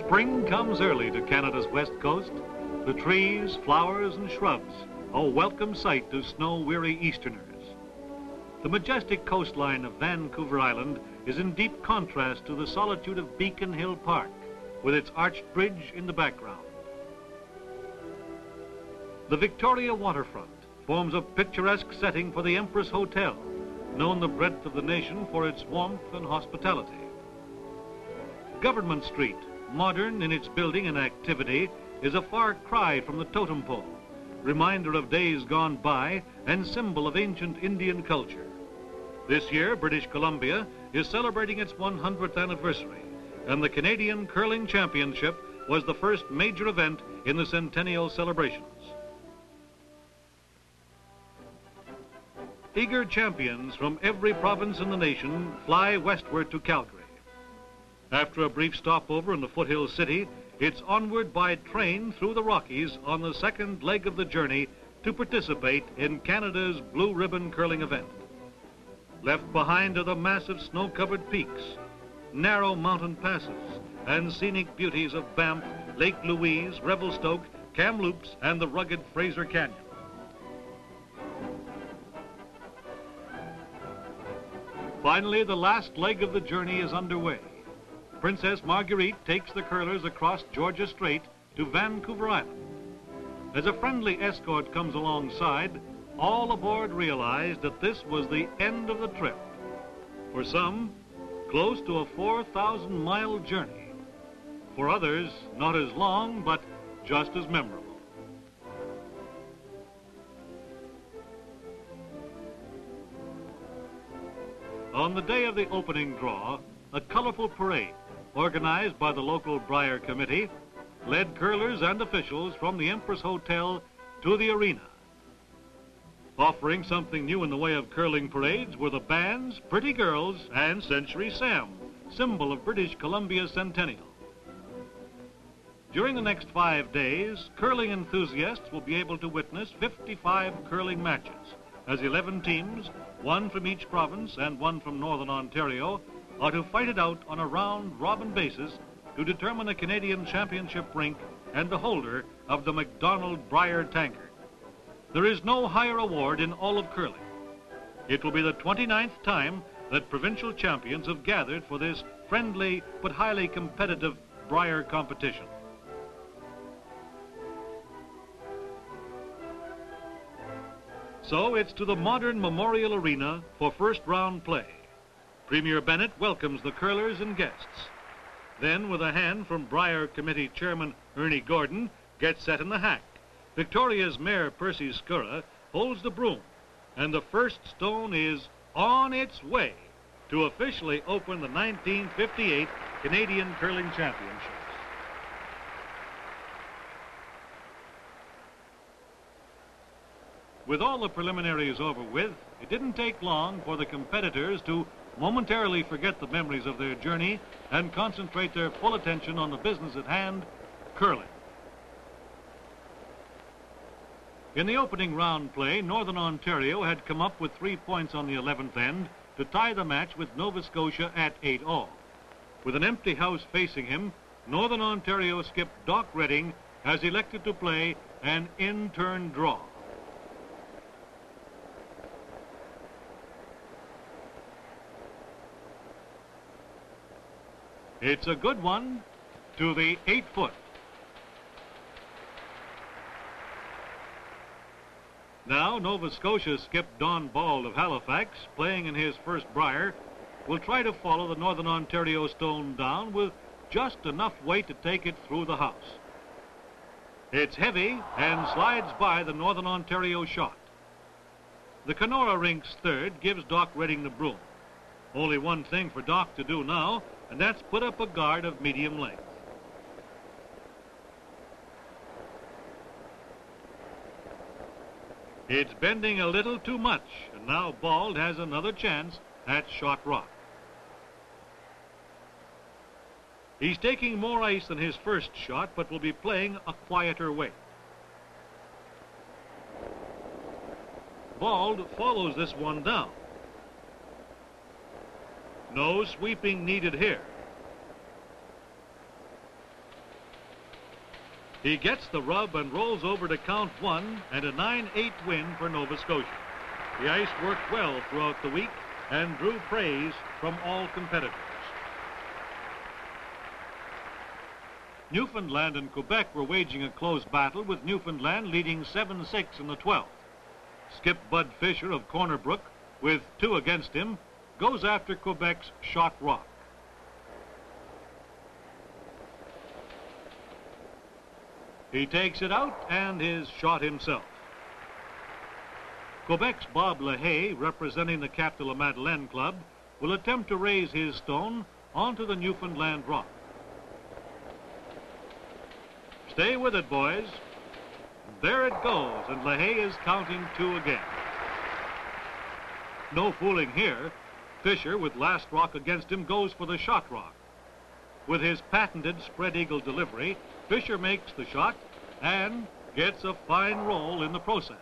Spring comes early to Canada's west coast. The trees, flowers, and shrubs, a welcome sight to snow-weary Easterners. The majestic coastline of Vancouver Island is in deep contrast to the solitude of Beacon Hill Park, with its arched bridge in the background. The Victoria waterfront forms a picturesque setting for the Empress Hotel, known the breadth of the nation for its warmth and hospitality. Government Street, modern in its building and activity, is a far cry from the totem pole, reminder of days gone by and symbol of ancient Indian culture. This year, British Columbia is celebrating its 100th anniversary, and the Canadian Curling Championship was the first major event in the centennial celebrations. Eager champions from every province in the nation fly westward to Calgary. After a brief stopover in the foothill city, it's onward by train through the Rockies on the second leg of the journey to participate in Canada's Blue Ribbon Curling event. Left behind are the massive snow-covered peaks, narrow mountain passes, and scenic beauties of Banff, Lake Louise, Revelstoke, Kamloops, and the rugged Fraser Canyon. Finally, the last leg of the journey is underway. Princess Marguerite takes the curlers across Georgia Strait to Vancouver Island. As a friendly escort comes alongside, all aboard realized that this was the end of the trip. For some, close to a 4,000-mile journey. For others, not as long, but just as memorable. On the day of the opening draw, a colorful parade, organized by the local Brier committee, led curlers and officials from the Empress Hotel to the arena. Offering something new in the way of curling parades were the bands, Pretty Girls, and Century Sam, symbol of British Columbia's centennial. During the next 5 days, curling enthusiasts will be able to witness 55 curling matches, as 11 teams, one from each province and one from Northern Ontario, are to fight it out on a round-robin basis to determine a Canadian championship rink and the holder of the MacDonald Brier tankard. There is no higher award in all of curling. It will be the 29th time that provincial champions have gathered for this friendly but highly competitive Brier competition. So it's to the modern Memorial Arena for first round play. Premier Bennett welcomes the curlers and guests. Then, with a hand from Brier Committee Chairman Ernie Gordon, gets set in the hack. Victoria's Mayor Percy Scurra holds the broom, and the first stone is on its way to officially open the 1958 Canadian Curling Championships. With all the preliminaries over with, it didn't take long for the competitors to momentarily forget the memories of their journey and concentrate their full attention on the business at hand, curling. In the opening round play, Northern Ontario had come up with 3 points on the 11th end to tie the match with Nova Scotia at 8-all. With an empty house facing him, Northern Ontario skip Doc Redding has elected to play an in-turn draw. It's a good one to the 8-foot. Now, Nova Scotia skip Don Bald of Halifax, playing in his first Brier, will try to follow the Northern Ontario stone down with just enough weight to take it through the house. It's heavy and slides by the Northern Ontario shot. The Kenora Rink's third gives Doc Redding the broom. Only one thing for Doc to do now, and that's put up a guard of medium length. It's bending a little too much, and now Bald has another chance at shot rock. He's taking more ice than his first shot, but will be playing a quieter way. Bald follows this one down. No sweeping needed here. He gets the rub and rolls over to count one and a 9-8 win for Nova Scotia. The ice worked well throughout the week and drew praise from all competitors. Newfoundland and Quebec were waging a close battle, with Newfoundland leading 7-6 in the 12th. Skip Bud Fisher of Corner Brook, with 2 against him, goes after Quebec's shot rock. He takes it out and is shot himself. Quebec's Bob LaHaye, representing the Cap de la Madeleine Club, will attempt to raise his stone onto the Newfoundland rock. Stay with it, boys. There it goes, and LaHaye is counting 2 again. No fooling here. Fisher, with last rock against him, goes for the shot rock. With his patented spread eagle delivery, Fisher makes the shot and gets a fine roll in the process.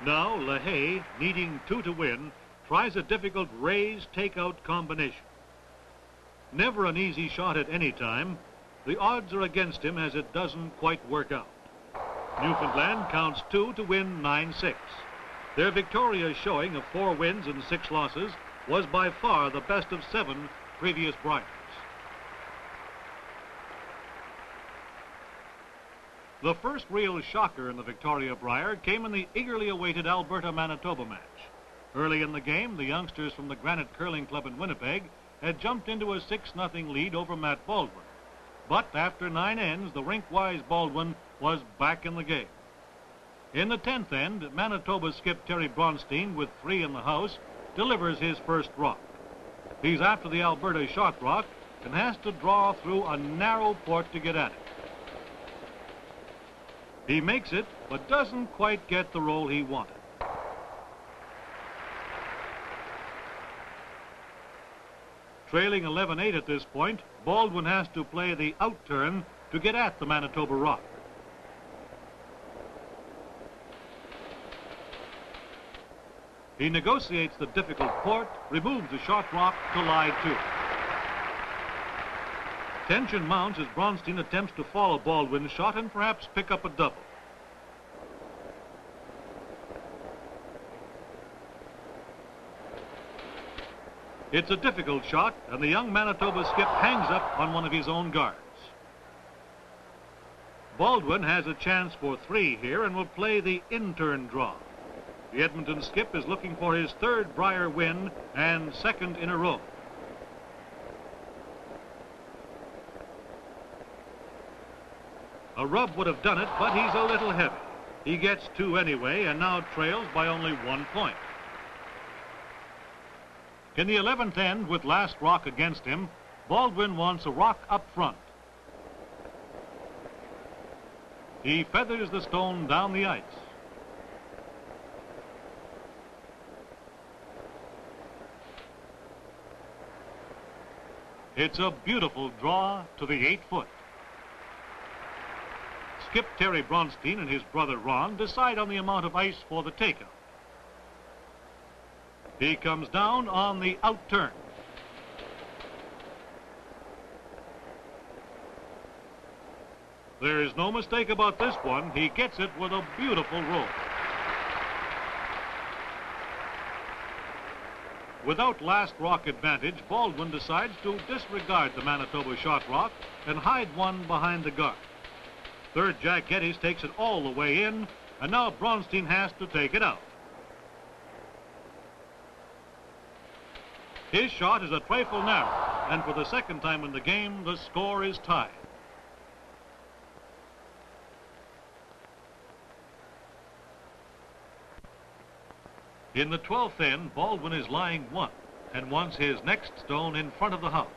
Now LaHaye, needing 2 to win, tries a difficult raise-takeout combination. Never an easy shot at any time. The odds are against him as it doesn't quite work out. Newfoundland counts 2 to win 9-6. Their victorious showing of 4 wins and 6 losses was by far the best of 7 previous Briers. The first real shocker in the Victoria Brier came in the eagerly awaited Alberta-Manitoba match. Early in the game, the youngsters from the Granite Curling Club in Winnipeg had jumped into a 6-0 lead over Matt Baldwin. But after 9 ends, the rink-wise Baldwin was back in the game. In the 10th end, Manitoba skip Terry Bronstein, with 3 in the house, delivers his first rock. He's after the Alberta shot rock and has to draw through a narrow port to get at it. He makes it, but doesn't quite get the roll he wanted. Trailing 11-8 at this point, Baldwin has to play the out-turn to get at the Manitoba rock. He negotiates the difficult port, removes the shot rock to lie 2. Tension mounts as Bronstein attempts to follow Baldwin's shot and perhaps pick up a double. It's a difficult shot, and the young Manitoba skip hangs up on one of his own guards. Baldwin has a chance for 3 here and will play the in-turn draw. The Edmonton skip is looking for his 3rd Brier win and 2nd in a row. A rub would have done it, but he's a little heavy. He gets 2 anyway and now trails by only 1 point. In the 11th end, with last rock against him, Baldwin wants a rock up front. He feathers the stone down the ice. It's a beautiful draw to the 8-foot. Skip Terry Bronstein and his brother Ron decide on the amount of ice for the takeout. He comes down on the out-turn. There is no mistake about this one. He gets it with a beautiful roll. Without last rock advantage, Baldwin decides to disregard the Manitoba shot rock and hide one behind the guard. Third Jack Geddes takes it all the way in, and now Bronstein has to take it out. His shot is a trifle narrow, and for the second time in the game, the score is tied. In the 12th end, Baldwin is lying 1 and wants his next stone in front of the house.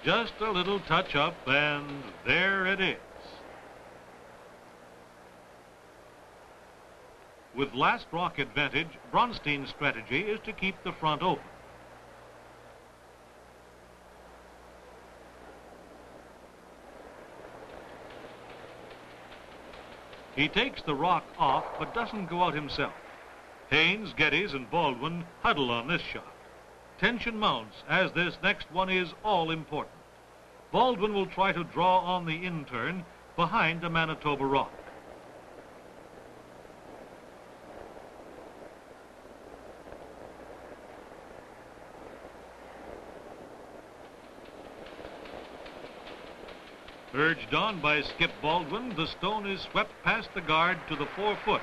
Just a little touch up, and there it is. With last rock advantage, Bronstein's strategy is to keep the front open. He takes the rock off, but doesn't go out himself. Haynes, Geddes, and Baldwin huddle on this shot. Tension mounts, as this next one is all important. Baldwin will try to draw on the in-turn behind a Manitoba rock. Urged on by Skip Baldwin, the stone is swept past the guard to the 4 foot.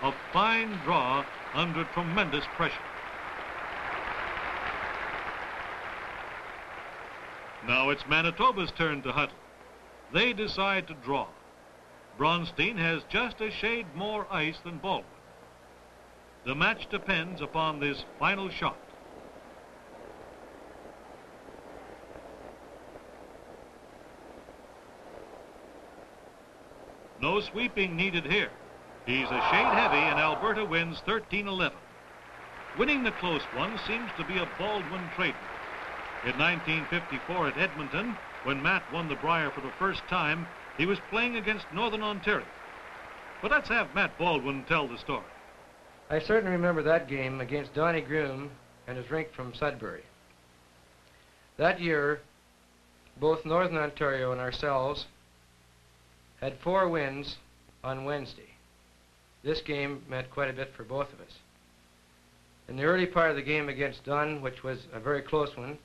A fine draw under tremendous pressure. Now it's Manitoba's turn to huddle. They decide to draw. Bronstein has just a shade more ice than Baldwin. The match depends upon this final shot. No sweeping needed here. He's a shade heavy, and Alberta wins 13-11. Winning the close one seems to be a Baldwin trademark. In 1954 at Edmonton, when Matt won the Brier for the first time, he was playing against Northern Ontario. But let's have Matt Baldwin tell the story. I certainly remember that game against Donnie Groom and his rink from Sudbury. That year, both Northern Ontario and ourselves had 4 wins on Wednesday. This game meant quite a bit for both of us. In the early part of the game against Dunn, which was a very close one,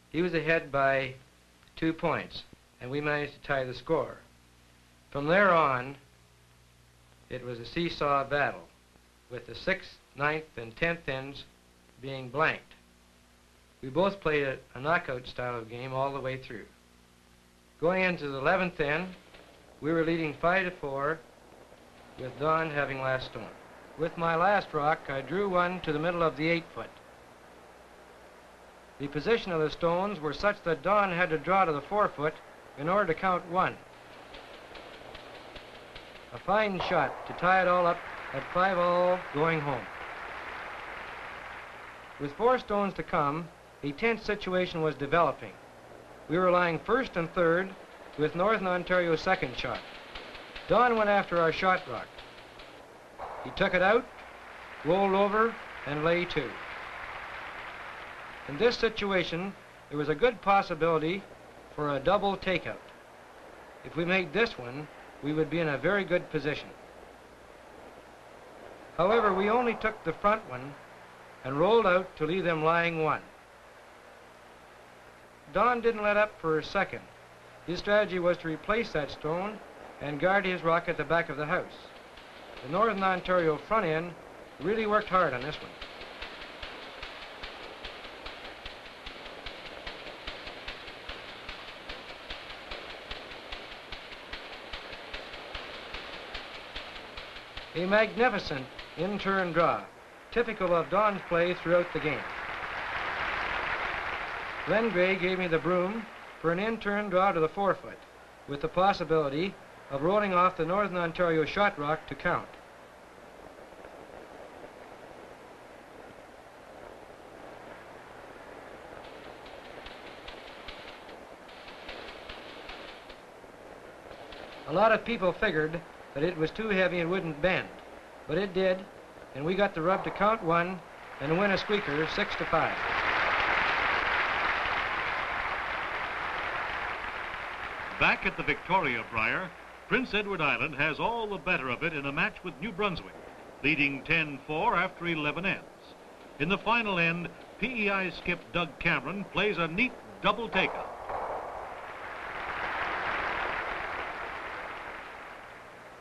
he was ahead by 2 points, and we managed to tie the score. From there on, it was a seesaw battle, with the 6th, 9th, and 10th ends being blanked. We both played a knockout style of game all the way through. Going into the 11th end, we were leading 5-4, with Don having last stone. With my last rock, I drew one to the middle of the 8 foot. The position of the stones were such that Don had to draw to the 4 foot in order to count 1. A fine shot to tie it all up at 5-all going home. With 4 stones to come, a tense situation was developing. We were lying 1st and 3rd with Northern Ontario's 2nd shot. Don went after our shot rock. He took it out, rolled over, and lay to. In this situation, there was a good possibility for a double takeout. If we made this one, we would be in a very good position. However, we only took the front one and rolled out to leave them lying 1. Don didn't let up for a second. His strategy was to replace that stone and guard his rock at the back of the house. The Northern Ontario front end really worked hard on this one. A magnificent in-turn draw, typical of Don's play throughout the game. Glenn Gray gave me the broom for an in-turn draw to the 4 foot, with the possibility of rolling off the Northern Ontario shot rock to count. A lot of people figured that it was too heavy and wouldn't bend, but it did, and we got the rub to count 1 and win a squeaker 6-5. Back at the Victoria Brier, Prince Edward Island has all the better of it in a match with New Brunswick, leading 10-4 after 11 ends. In the final end, PEI skip Doug Cameron plays a neat double takeout.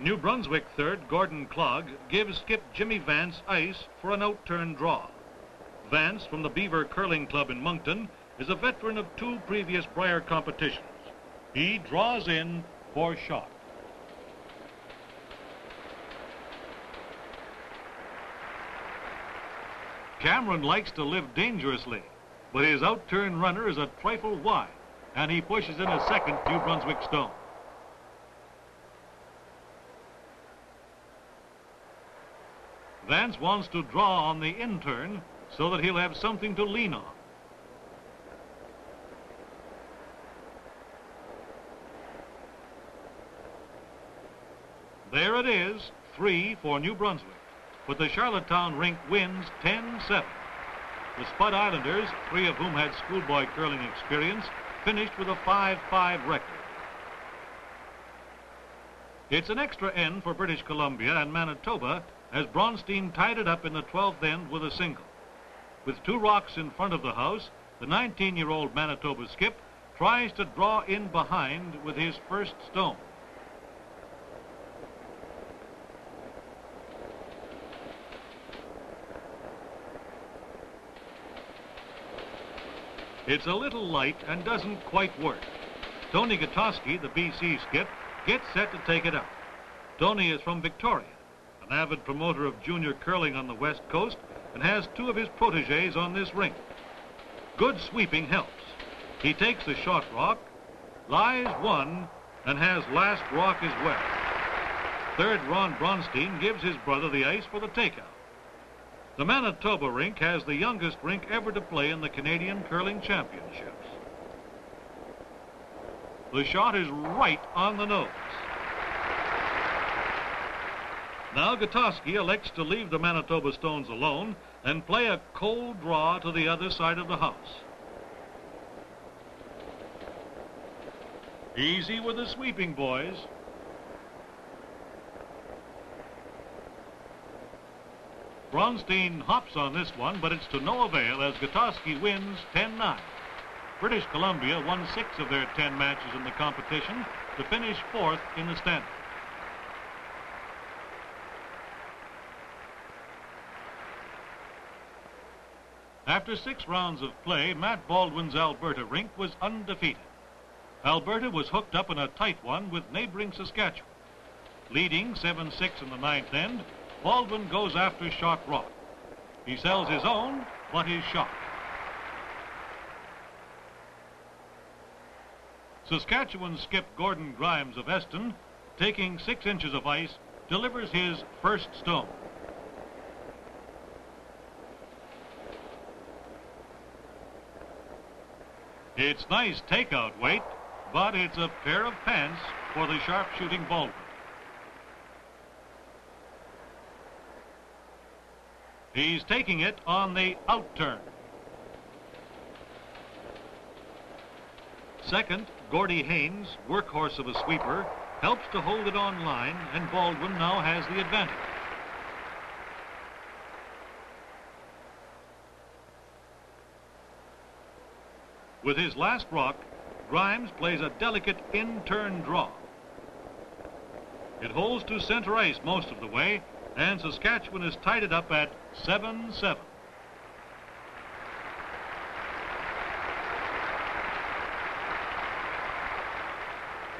New Brunswick third Gordon Clogg gives skip Jimmy Vance ice for an out-turn draw. Vance, from the Beaver Curling Club in Moncton, is a veteran of 2 previous Brier competitions. He draws in for shot. Cameron likes to live dangerously, but his out-turn runner is a trifle wide, and he pushes in a second New Brunswick stone. Vance wants to draw on the in-turn so that he'll have something to lean on. There it is, 3 for New Brunswick, but the Charlottetown rink wins 10-7. The Spud Islanders, 3 of whom had schoolboy curling experience, finished with a 5-5 record. It's an extra end for British Columbia and Manitoba as Bronstein tied it up in the 12th end with a single. With 2 rocks in front of the house, the 19-year-old Manitoba skip tries to draw in behind with his first stone. It's a little light and doesn't quite work. Tony Gutowski, the BC skip, gets set to take it out. Tony is from Victoria, an avid promoter of junior curling on the West Coast, and has 2 of his protégés on this rink. Good sweeping helps. He takes the short rock, lies 1, and has last rock as well. Third Ron Bronstein gives his brother the ice for the takeout. The Manitoba rink has the youngest rink ever to play in the Canadian Curling Championships. The shot is right on the nose. Now Gutowski elects to leave the Manitoba stones alone and play a cold draw to the other side of the house. Easy with the sweeping, boys. Bronstein hops on this one, but it's to no avail as Gutowski wins 10-9. British Columbia won 6 of their 10 matches in the competition to finish 4th in the standings. After 6 rounds of play, Matt Baldwin's Alberta rink was undefeated. Alberta was hooked up in a tight one with neighboring Saskatchewan. Leading 7-6 in the 9th end, Baldwin goes after shot rock. He sells his own, but his shot. Saskatchewan skip Gordon Grimes of Eston, taking 6 inches of ice, delivers his first stone. It's nice takeout weight, but it's a pair of pants for the sharp-shooting Baldwin. He's taking it on the out-turn. Second, Gordie Haynes, workhorse of a sweeper, helps to hold it on line, and Baldwin now has the advantage. With his last rock, Grimes plays a delicate in-turn draw. It holds to center ice most of the way, and Saskatchewan has tied it up at 7-7.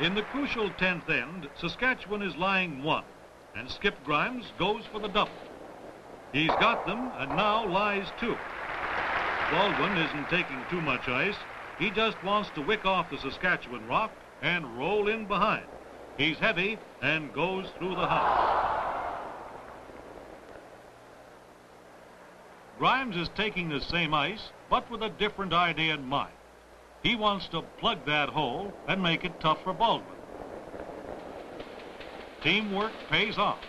In the crucial 10th end, Saskatchewan is lying 1, and Skip Grimes goes for the double. He's got them, and now lies 2. Baldwin isn't taking too much ice. He just wants to wick off the Saskatchewan rock and roll in behind. He's heavy and goes through the house. Grimes is taking the same ice, but with a different idea in mind. He wants to plug that hole and make it tough for Baldwin. Teamwork pays off.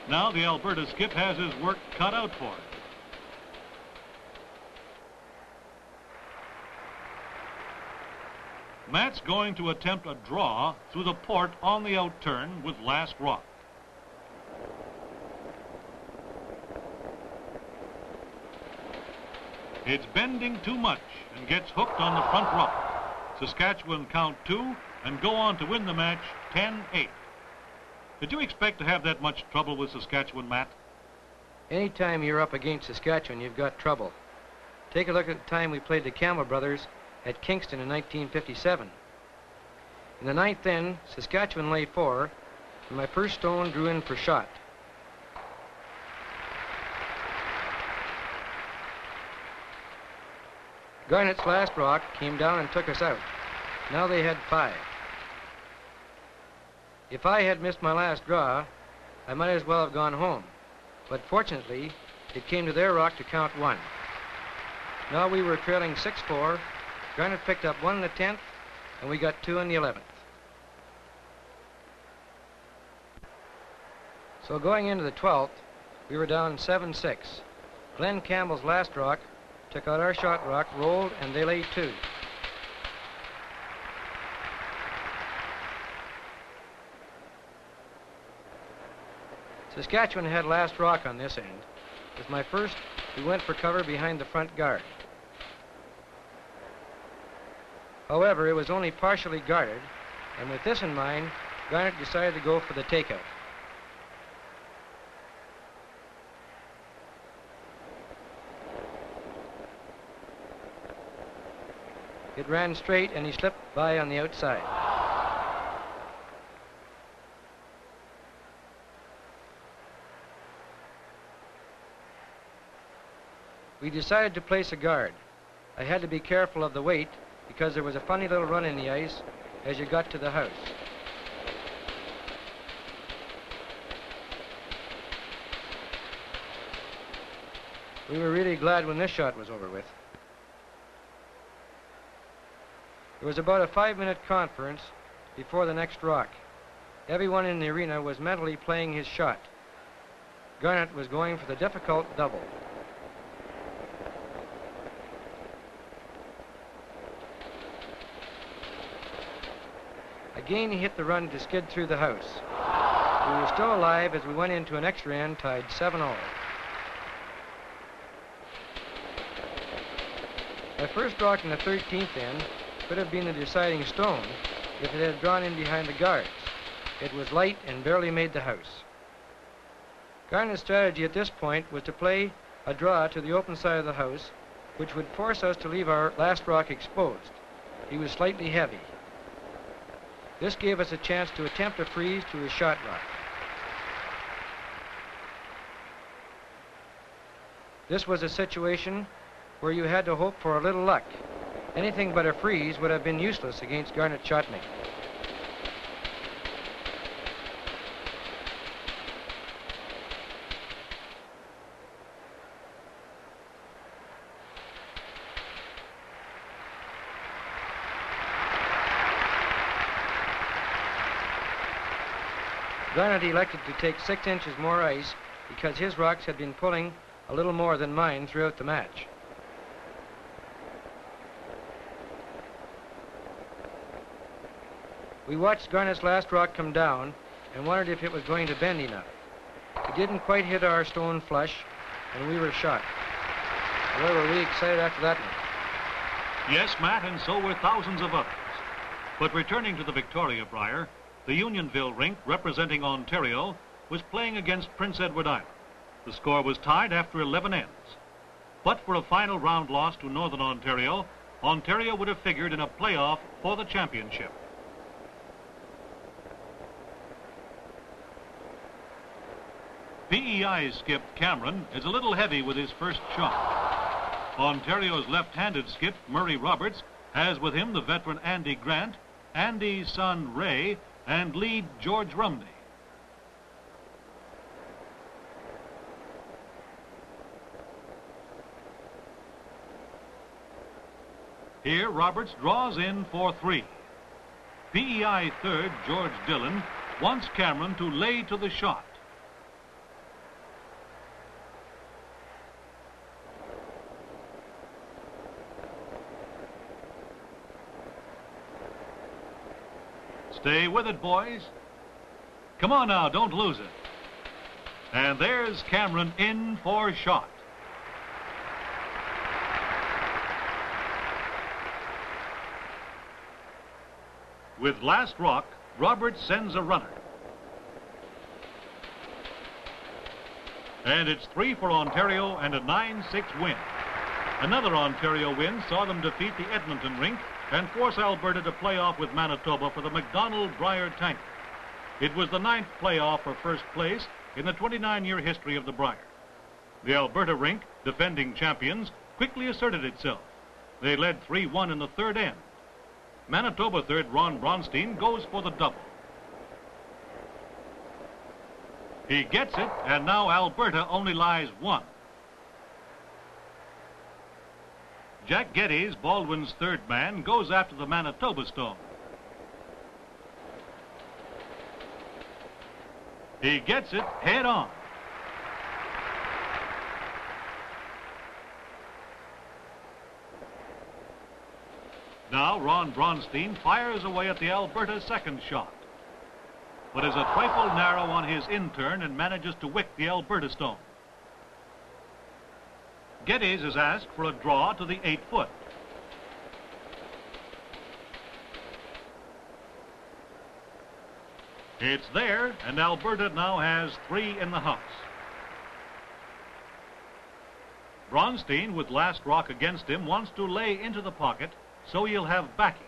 Now the Alberta skip has his work cut out for him. Matt's going to attempt a draw through the port on the out-turn with last rock. It's bending too much and gets hooked on the front rock. Saskatchewan count 2 and go on to win the match 10-8. Did you expect to have that much trouble with Saskatchewan, Matt? Anytime you're up against Saskatchewan, you've got trouble. Take a look at the time we played the Campbell brothers at Kingston in 1957. In the 9th end, Saskatchewan lay 4, and my first stone drew in for shot. Garnet's last rock came down and took us out. Now they had 5. If I had missed my last draw, I might as well have gone home. But fortunately, it came to their rock to count 1. Now we were trailing 6-4. Garnet picked up 1 in the 10th, and we got 2 in the 11th. So going into the 12th, we were down 7-6. Glenn Campbell's last rock took out our shot rock, rolled, and they laid 2. Saskatchewan had last rock on this end. With my first, we went for cover behind the front guard. However, it was only partially guarded, and with this in mind, Garnet decided to go for the takeout. It ran straight, and he slipped by on the outside. We decided to place a guard. I had to be careful of the weight because there was a funny little run in the ice as you got to the house. We were really glad when this shot was over with. It was about a 5-minute conference before the next rock. Everyone in the arena was mentally playing his shot. Garnet was going for the difficult double. Again, he hit the run to skid through the house. We were still alive as we went into an extra end tied 7-all. My first rock in the 13th end could have been the deciding stone if it had drawn in behind the guards. It was light and barely made the house. Garnet's strategy at this point was to play a draw to the open side of the house, which would force us to leave our last rock exposed. He was slightly heavy. This gave us a chance to attempt a freeze to his shot rock. This was a situation where you had to hope for a little luck. Anything but a freeze would have been useless against Garnet's shotmaking. Garnet elected to take 6 inches more ice because his rocks had been pulling a little more than mine throughout the match. We watched Garnet's last rock come down and wondered if it was going to bend enough. It didn't quite hit our stone flush, and we were shocked. However, we were excited after that one. Yes, Matt, and so were thousands of others. But returning to the Victoria, Brier, the Unionville rink, representing Ontario, was playing against Prince Edward Island. The score was tied after 11 ends. But for a final round loss to Northern Ontario, Ontario would have figured in a playoff for the championship. PEI's skip, Cameron, is a little heavy with his first shot. Ontario's left-handed skip, Murray Roberts, has with him the veteran Andy Grant, Andy's son Ray, and lead George Rumney. Here, Roberts draws in for 3. PEI third, George Dillon, wants Cameron to lay to the shot. Stay with it, boys. Come on now, don't lose it. And there's Cameron in for shot. With last rock, Roberts sends a runner. And it's 3 for Ontario and a 9-6 win. Another Ontario win saw them defeat the Edmonton rink and force Alberta to play off with Manitoba for the MacDonald Brier tanker. It was the 9th playoff for first place in the 29-year history of the Brier. The Alberta rink, defending champions, quickly asserted itself. They led 3-1 in the third end. Manitoba third Ron Bronstein goes for the double. He gets it, and now Alberta only lies 1. Jack Geddes, Baldwin's third man, goes after the Manitoba stone. He gets it head on. Now Ron Bronstein fires away at the Alberta second shot, but is a trifle narrow on his in-turn and manages to wick the Alberta stone. Geddes is asked for a draw to the 8-foot. It's there, and Alberta now has 3 in the house. Bronstein, with last rock against him, wants to lay into the pocket so he'll have backing.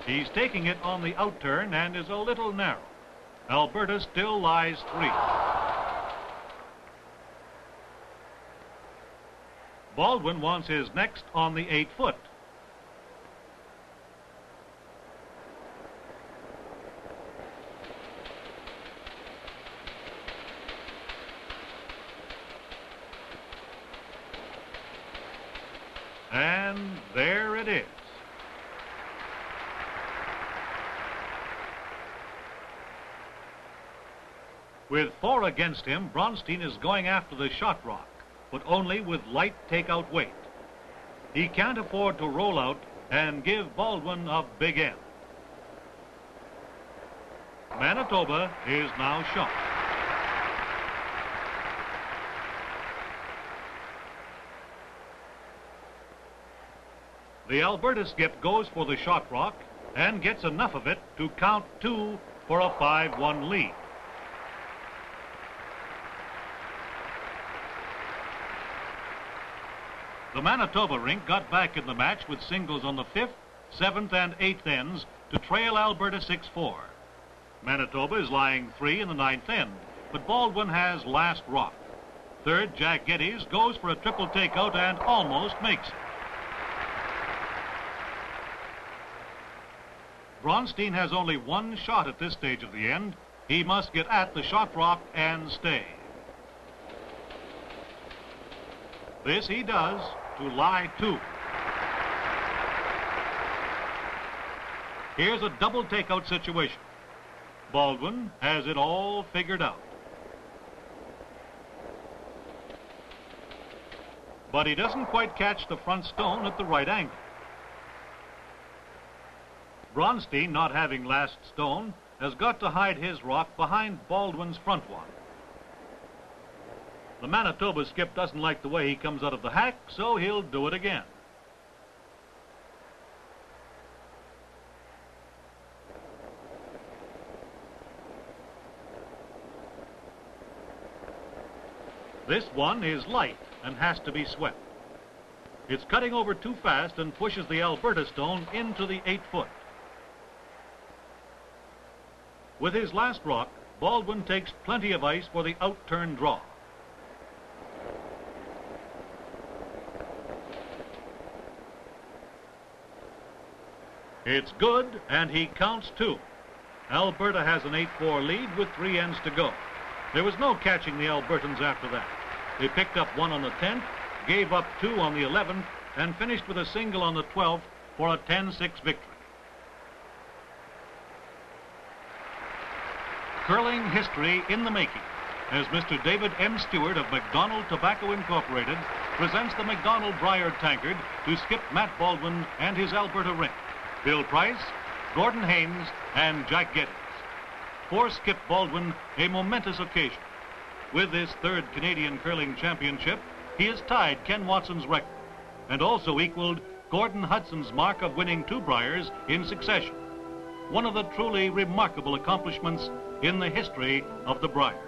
He's taking it on the outturn and is a little narrow. Alberta still lies 3. Baldwin wants his next on the 8-foot. And there it is. With 4 against him, Bronstein is going after the shot rock, but only with light takeout weight. He can't afford to roll out and give Baldwin a big end. Manitoba is now shot. The Alberta skip goes for the shot rock and gets enough of it to count 2 for a 5-1 lead. The Manitoba rink got back in the match with singles on the 5th, 7th, and 8th ends to trail Alberta 6-4. Manitoba is lying 3 in the 9th end, but Baldwin has last rock. Third, Jack Geddes goes for a triple takeout and almost makes it. Bronstein has only 1 shot at this stage of the end. He must get at the shot rock and stay. This he does to lie 2. Here's a double takeout situation. Baldwin has it all figured out. But he doesn't quite catch the front stone at the right angle. Bronstein, not having last stone, has got to hide his rock behind Baldwin's front one. The Manitoba skip doesn't like the way he comes out of the hack, so he'll do it again. This one is light and has to be swept. It's cutting over too fast and pushes the Alberta stone into the 8-foot. With his last rock, Baldwin takes plenty of ice for the out-turn draw. It's good, and he counts 2. Alberta has an 8-4 lead with 3 ends to go. There was no catching the Albertans after that. They picked up 1 on the 10th, gave up 2 on the 11th, and finished with a single on the 12th for a 10-6 victory. Curling history in the making, as Mr. David M. Stewart of MacDonald Tobacco Incorporated presents the MacDonald Brier tankard to skip Matt Baldwin and his Alberta rink. Bill Price, Gordon Haynes, and Jack Geddes. For Skip Baldwin, a momentous occasion. With this 3rd Canadian Curling Championship, he has tied Ken Watson's record and also equaled Gordon Hudson's mark of winning 2 Briers in succession. One of the truly remarkable accomplishments in the history of the Brier.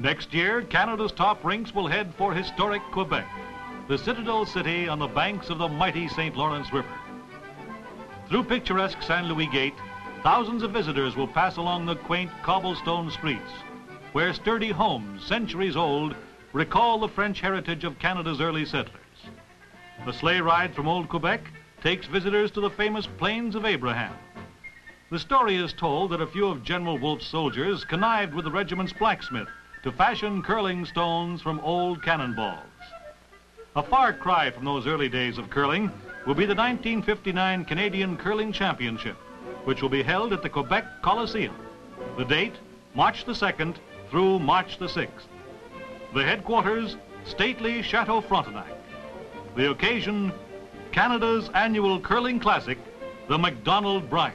Next year, Canada's top rinks will head for historic Quebec, the citadel city on the banks of the mighty St. Lawrence River. Through picturesque St. Louis Gate, thousands of visitors will pass along the quaint cobblestone streets, where sturdy homes, centuries old, recall the French heritage of Canada's early settlers. The sleigh ride from Old Quebec takes visitors to the famous Plains of Abraham. The story is told that a few of General Wolfe's soldiers connived with the regiment's blacksmith to fashion curling stones from old cannonballs. A far cry from those early days of curling will be the 1959 Canadian Curling Championship, which will be held at the Quebec Coliseum. The date, March the 2nd through March the 6th. The headquarters, stately Chateau Frontenac. The occasion, Canada's annual curling classic, the MacDonald Brier.